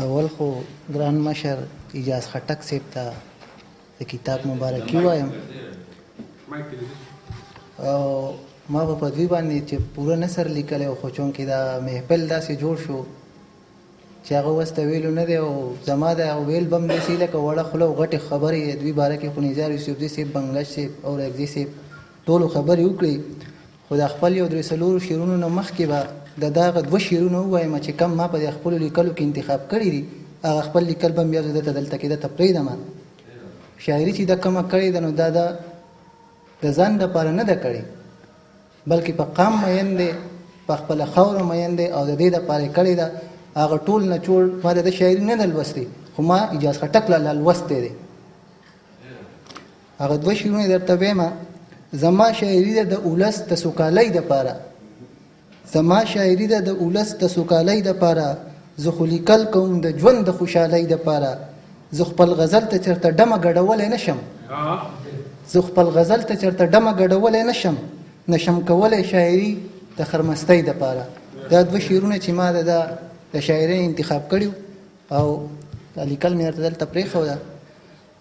اول خو ګران مشر ایجاز خټک صاحب ته د کتاب مبارکي وایم او ما په دوی باندې چې پوره نثر لیکلی و، خو چونکې دا محفل داسې جوړ شو چې هغه اوس ته ویلو نه دی، او زما د ویل به هم داسې لکه وړه خوله او غټې خبرې دوی باره کې خو نظار یوسفزي صاحب، بنګلش صاحب او رګزي صاحب ټولو خبرې وکړي، خو د خپل یو درې څلورو شعرونو نه مخکې به د دغه دوه شعرونه ووایم چې کم ما په د خپلو لیکلو کې انتخاب کړي دي، هغه خپل لیکل به هم بیا زه دته دلته کې درته پرېږدم. شاعري چې دا کومه کړې ده نو دا د ځان دپاره نه ده کړې، بلکې په قام مین دی، په خپله خاوره مین دی، او د دې دپاره یې کړې ده. هغه ټول نچوړ ما د شاعري نه ده لوستې، خو ما اجاز خټک لا لوستی دی. هغه دوه شعرونه درته ویمه. زما شاعري ده د اولس د سوکالۍ دپاره، زما شاعري ده د اولس د سوکالۍ دپاره، زه خو لیکل کوم د ژوند د خوشحالۍ دپاره، زه خپل غزل ته چېرته ډمه ګډولی نه شم، زه خپل غزل ته چېرته ډمه ګډولی نه شم، نشم کولی شاعري د خرمستۍ دپاره. دا دوه شعرونه چې ما د شاعرۍ انتخاب کړي او لیکل مې درته دلته پرېښوده.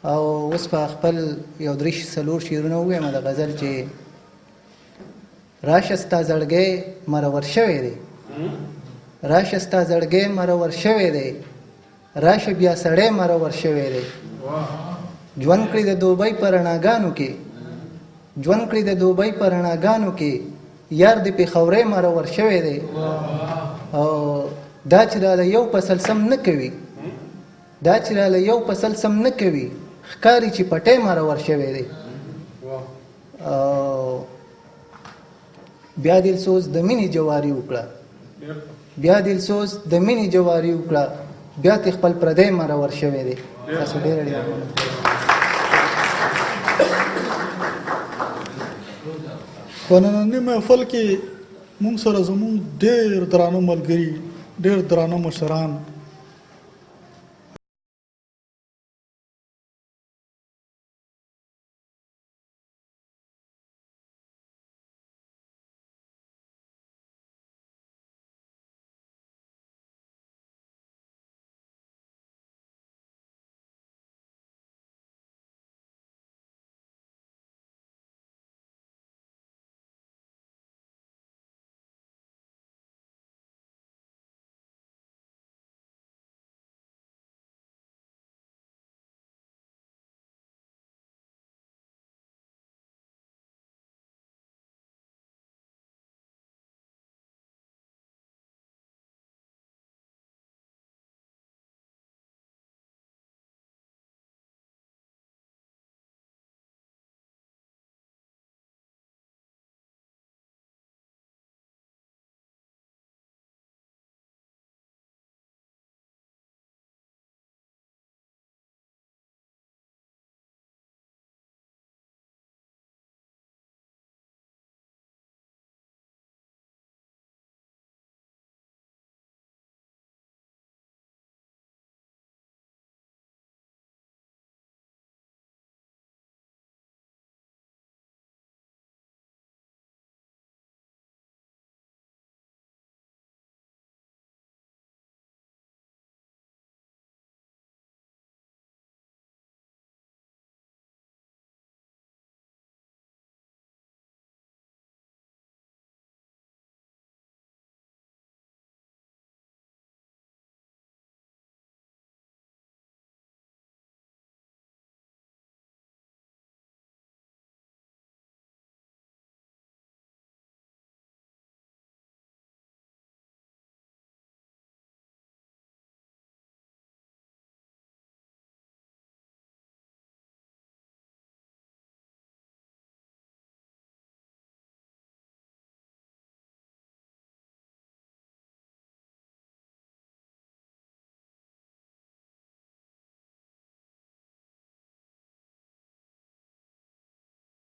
او اوس په خپل یو درې څلور شعرونه ووایم د غزل چې راشه ستا زړګی مرور شوی دی، راشه ستا زړګی مرور شوی دی، راشه بیا سړی مرور شوی دی، ژوند کړي د دوبۍ په رڼاګانو کې، ژوند کړي د دوبۍ په رڼاګانو کې، یار د پېښورۍ مرور شوی دی. او دا چې راله یو فصل سم نه کوي، دا چې راله یو فصل سم نه کوي، ښکاري چې پټی مرور شوی دی. بیا دلسوز د مینې جواري وکړه، بیا دلسوز د مینې جواري وکړه، بیا ته خپل پردی مرور شوی دی. تاسو ډېر ډېر مننه. په ننني محفل کې موږ سره زموږ ډېر درانه ملګري، ډېر درانه مشران